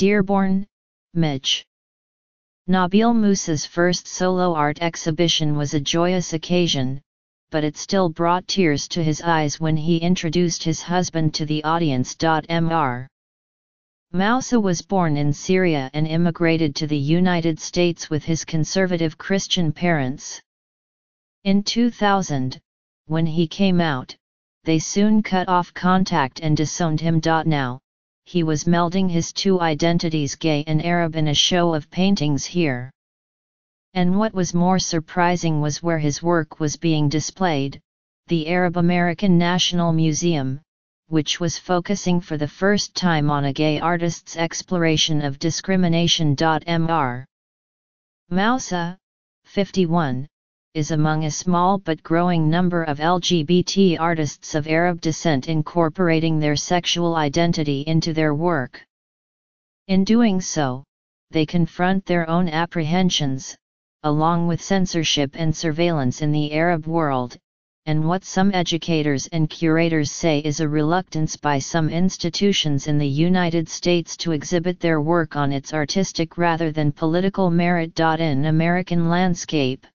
Dearborn, Mich. Nabil Musa's first solo art exhibition was a joyous occasion, but it still brought tears to his eyes when he introduced his husband to the audience. Mr. Moussa was born in Syria and immigrated to the United States with his conservative Christian parents. In 2000, when he came out, they soon cut off contact and disowned him. Now, he was melding his two identities, gay and Arab, in a show of paintings here. And what was more surprising was where his work was being displayed, the Arab American National Museum, which was focusing for the first time on a gay artist's exploration of discrimination. Mr. Moussa, 51, is among a small but growing number of LGBT artists of Arab descent incorporating their sexual identity into their work. In doing so, they confront their own apprehensions, along with censorship and surveillance in the Arab world, and what some educators and curators say is a reluctance by some institutions in the United States to exhibit their work on its artistic rather than political merit. In American Landscape,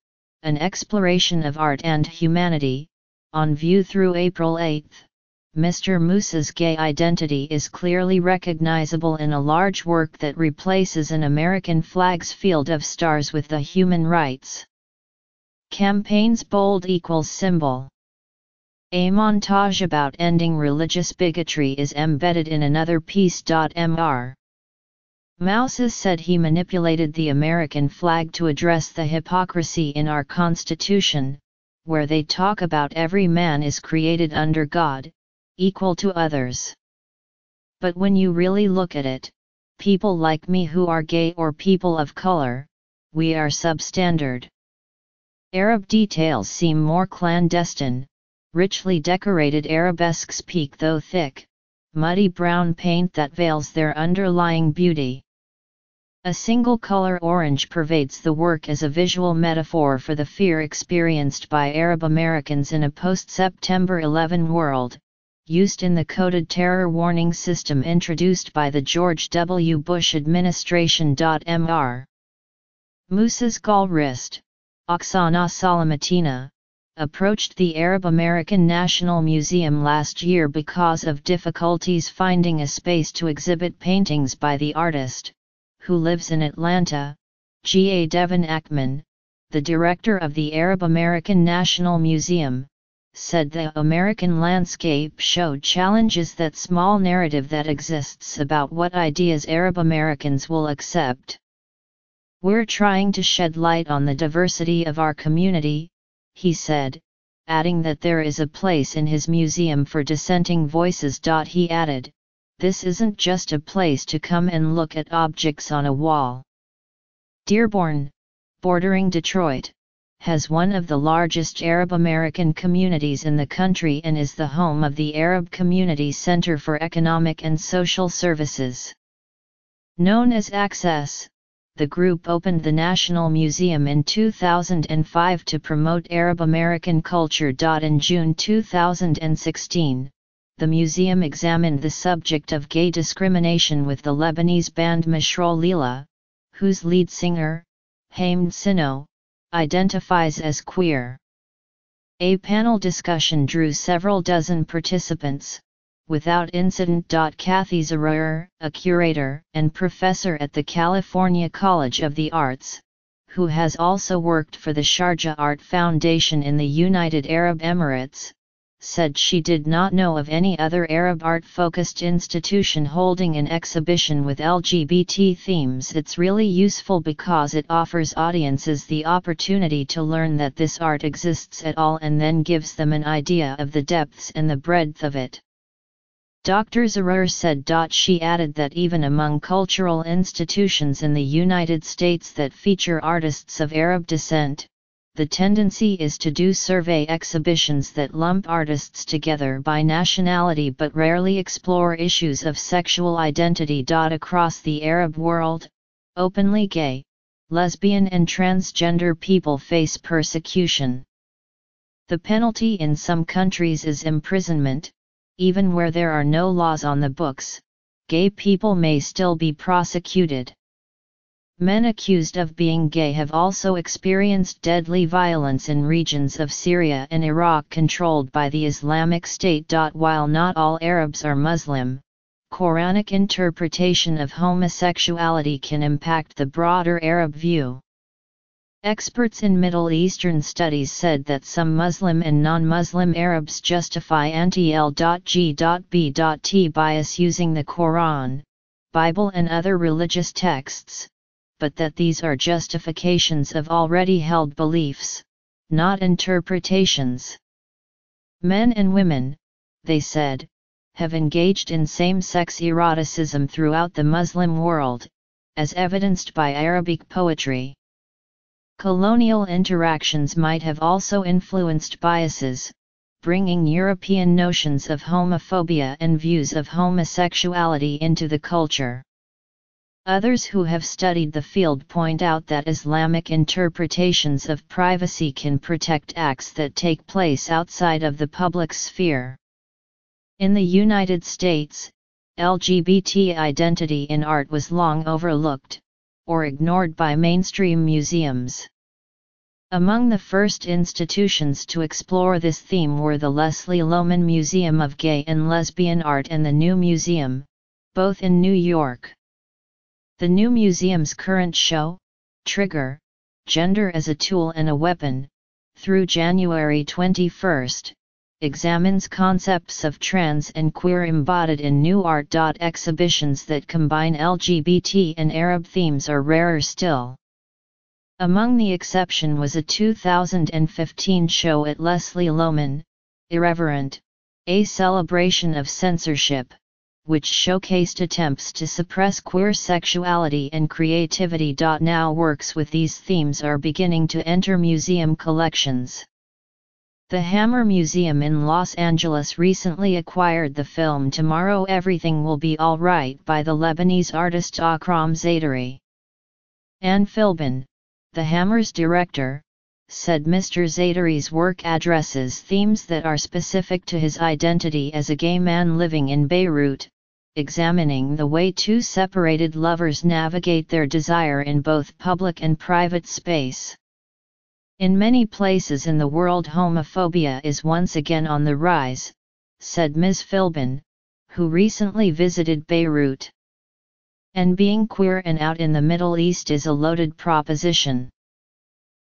an exploration of art and humanity, on view through April 8, Mr. Moussa's gay identity is clearly recognizable in a large work that replaces an American flag's field of stars with the human rights campaign's bold equals symbol. A montage about ending religious bigotry is embedded in another piece. Mr. Moussa said he manipulated the American flag to address the hypocrisy in our Constitution, where they talk about every man is created under God, equal to others. But when you really look at it, people like me who are gay or people of color, we are substandard. Arab details seem more clandestine, richly decorated arabesques peek through thick, muddy brown paint that veils their underlying beauty. A single color orange pervades the work as a visual metaphor for the fear experienced by Arab Americans in a post-September 11 world, used in the coded terror warning system introduced by the George W. Bush administration. Mr. Moussa's gallerist, Oksana Salamatina, approached the Arab American National Museum last year because of difficulties finding a space to exhibit paintings by the artist, who lives in Atlanta. Devin Ackman, the director of the Arab American National Museum, said the American Landscape showed challenges that small narrative that exists about what ideas Arab Americans will accept. We're trying to shed light on the diversity of our community, he said, adding that there is a place in his museum for dissenting voices. He added, "This isn't just a place to come and look at objects on a wall." Dearborn, bordering Detroit, has one of the largest Arab American communities in the country and is the home of the Arab Community Center for Economic and Social Services. Known as Access, the group opened the National Museum in 2005 to promote Arab American culture. In June 2016, the museum examined the subject of gay discrimination with the Lebanese band Mashrou Lila, whose lead singer, Hamed Sino, identifies as queer. A panel discussion drew several dozen participants, without incident. Kathy Zarer, a curator and professor at the California College of the Arts, who has also worked for the Sharjah Art Foundation in the United Arab Emirates, said she did not know of any other Arab art-focused institution holding an exhibition with LGBT themes. It's really useful because it offers audiences the opportunity to learn that this art exists at all and then gives them an idea of the depths and the breadth of it. Dr. Zarer said. She added that even among cultural institutions in the United States that feature artists of Arab descent, the tendency is to do survey exhibitions that lump artists together by nationality but rarely explore issues of sexual identity. Across the Arab world, openly gay, lesbian and transgender people face persecution. The penalty in some countries is imprisonment, even where there are no laws on the books, gay people may still be prosecuted. Men accused of being gay have also experienced deadly violence in regions of Syria and Iraq controlled by the Islamic State. While not all Arabs are Muslim, Quranic interpretation of homosexuality can impact the broader Arab view. Experts in Middle Eastern studies said that some Muslim and non-Muslim Arabs justify anti-L.G.B.T bias using the Quran, Bible and other religious texts, but that these are justifications of already held beliefs, not interpretations. Men and women, they said, have engaged in same-sex eroticism throughout the Muslim world, as evidenced by Arabic poetry. Colonial interactions might have also influenced biases, bringing European notions of homophobia and views of homosexuality into the culture. Others who have studied the field point out that Islamic interpretations of privacy can protect acts that take place outside of the public sphere. In the United States, LGBT identity in art was long overlooked, or ignored by mainstream museums. Among the first institutions to explore this theme were the Leslie Lohman Museum of Gay and Lesbian Art and the New Museum, both in New York. The New Museum's current show, Trigger, Gender as a Tool and a Weapon, through January 21, examines concepts of trans and queer embodied in new art. Exhibitions that combine LGBT and Arab themes are rarer still. Among the exception was a 2015 show at Leslie Lohman, Irreverent, a celebration of censorship, which showcased attempts to suppress queer sexuality and creativity. Now works with these themes are beginning to enter museum collections. The Hammer Museum in Los Angeles recently acquired the film Tomorrow Everything Will Be All Right by the Lebanese artist Akram Zaidari. Anne Philbin, the Hammer's director, said Mr. Zaidari's work addresses themes that are specific to his identity as a gay man living in Beirut, examining the way two separated lovers navigate their desire in both public and private space. In many places in the world homophobia is once again on the rise, said Ms. Philbin, who recently visited Beirut. And being queer and out in the Middle East is a loaded proposition.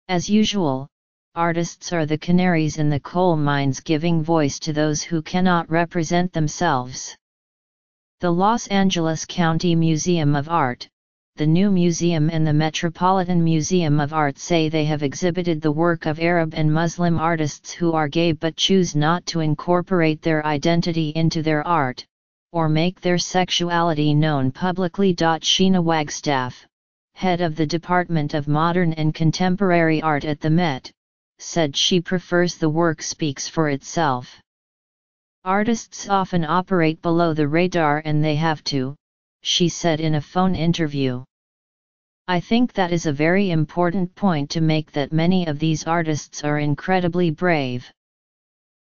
As usual, artists are the canaries in the coal mines, giving voice to those who cannot represent themselves. The Los Angeles County Museum of Art, the New Museum and the Metropolitan Museum of Art say they have exhibited the work of Arab and Muslim artists who are gay but choose not to incorporate their identity into their art, or make their sexuality known publicly. Sheena Wagstaff, head of the Department of Modern and Contemporary Art at the Met, said she prefers the work speaks for itself. Artists often operate below the radar and they have to, she said in a phone interview. I think that is a very important point to make, that many of these artists are incredibly brave.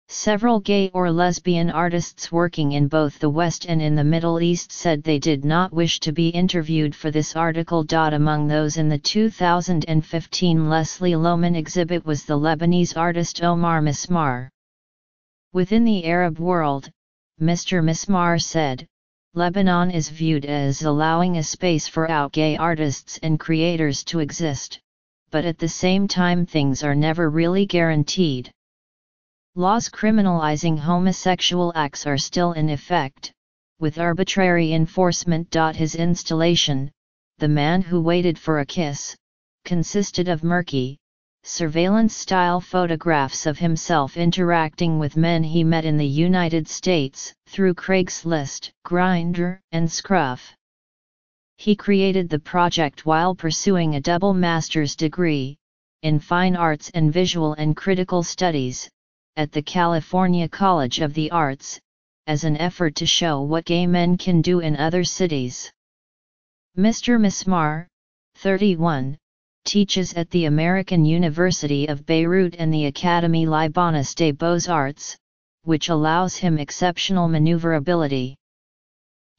Several gay or lesbian artists working in both the West and in the Middle East said they did not wish to be interviewed for this article. Among those in the 2015 Leslie Lohman exhibit was the Lebanese artist Omar Mismar. Within the Arab world, Mr. Mismar said, Lebanon is viewed as allowing a space for out gay artists and creators to exist, but at the same time things are never really guaranteed. Laws criminalizing homosexual acts are still in effect, with arbitrary enforcement. His installation, The Man Who Waited for a Kiss, consisted of murky, surveillance-style photographs of himself interacting with men he met in the United States, through Craigslist, Grindr, and Scruff. He created the project while pursuing a double master's degree, in Fine Arts and Visual and Critical Studies, at the California College of the Arts, as an effort to show what gay men can do in other cities. Mr. Mismar, 31, teaches at the American University of Beirut and the Académie Libanaise des Beaux-Arts, which allows him exceptional maneuverability.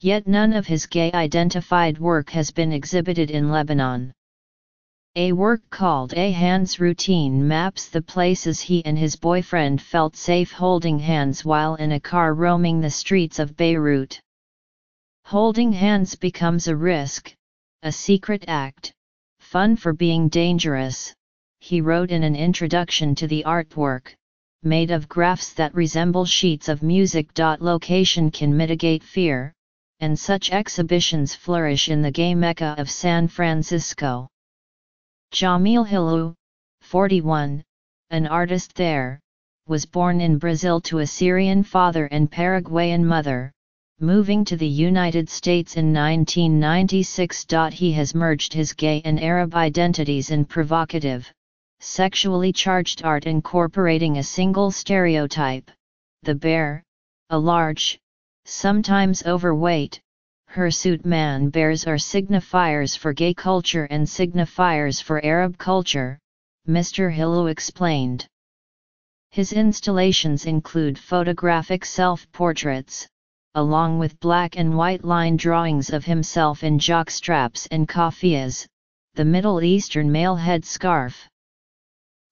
Yet none of his gay-identified work has been exhibited in Lebanon. A work called A Hands Routine maps the places he and his boyfriend felt safe holding hands while in a car roaming the streets of Beirut. Holding hands becomes a risk, a secret act, fun for being dangerous, he wrote in an introduction to the artwork, made of graphs that resemble sheets of music. Location can mitigate fear, and such exhibitions flourish in the gay mecca of San Francisco. Jamil Hilou, 41, an artist there, was born in Brazil to a Syrian father and Paraguayan mother, moving to the United States in 1996. He has merged his gay and Arab identities in provocative, sexually charged art incorporating a single stereotype, the bear, a large, sometimes overweight, hirsute man. Bears are signifiers for gay culture and signifiers for Arab culture, Mr. Hilou explained. His installations include photographic self-portraits, along with black and white line drawings of himself in jockstraps and kafiyas, the Middle Eastern male head scarf.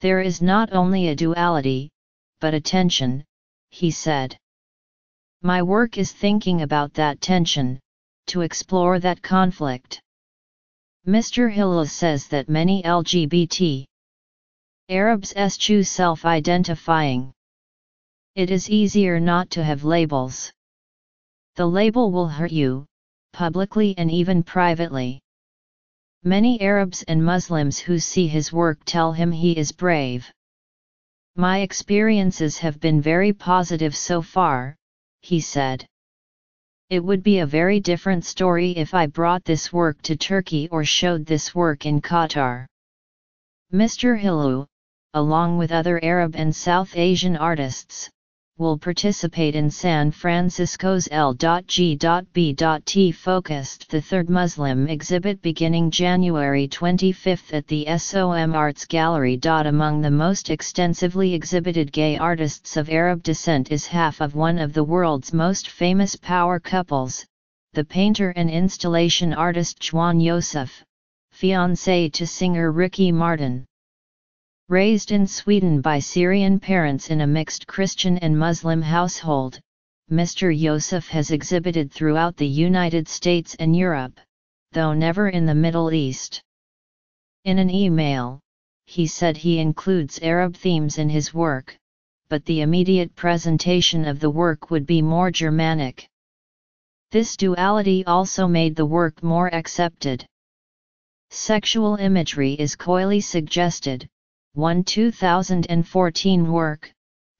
There is not only a duality, but a tension, he said. My work is thinking about that tension, to explore that conflict. Mr. Hilou says that many LGBT Arabs choose self-identifying. It is easier not to have labels. The label will hurt you, publicly and even privately. Many Arabs and Muslims who see his work tell him he is brave. My experiences have been very positive so far, he said. It would be a very different story if I brought this work to Turkey or showed this work in Qatar. Mr. Hilou, along with other Arab and South Asian artists, will participate in San Francisco's L.G.B.T focused the third Muslim exhibit beginning January 25 at the SOM Arts Gallery. Among the most extensively exhibited gay artists of Arab descent is half of one of the world's most famous power couples, the painter and installation artist Juan Yosef, fiancé to singer Ricky Martin. Raised in Sweden by Syrian parents in a mixed Christian and Muslim household, Mr. Yosef has exhibited throughout the United States and Europe, though never in the Middle East. In an email, he said he includes Arab themes in his work, but the immediate presentation of the work would be more Germanic. This duality also made the work more accepted. Sexual imagery is coyly suggested. One 2014 work,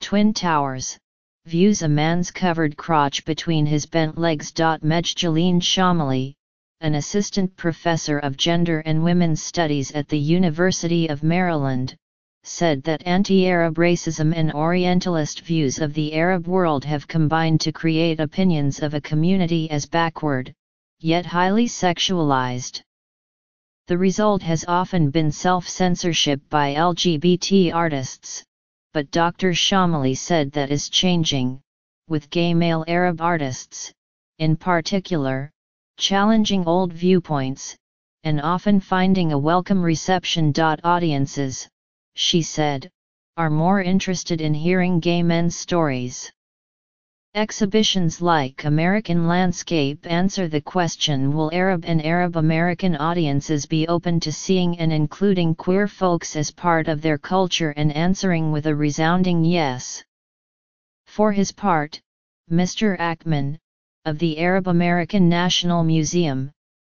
Twin Towers, views a man's covered crotch between his bent legs. Medjolene Shamali, an assistant professor of gender and women's studies at the University of Maryland, said that anti-Arab racism and Orientalist views of the Arab world have combined to create opinions of a community as backward, yet highly sexualized. The result has often been self-censorship by LGBT artists, but Dr. Shamali said that is changing, with gay male Arab artists, in particular, challenging old viewpoints, and often finding a welcome reception. Audiences, she said, are more interested in hearing gay men's stories. Exhibitions like American Landscape answer the question: will Arab and Arab American audiences be open to seeing and including queer folks as part of their culture, and answering with a resounding yes. For his part, Mr. Ackman, of the Arab American National Museum,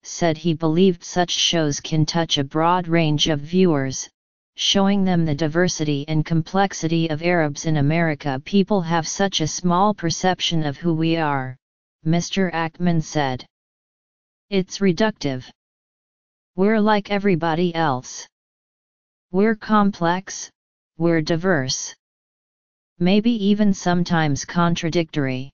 said he believed such shows can touch a broad range of viewers, showing them the diversity and complexity of Arabs in America. People have such a small perception of who we are, Mr. Ackman said. It's reductive. We're like everybody else. We're complex, we're diverse. Maybe even sometimes contradictory.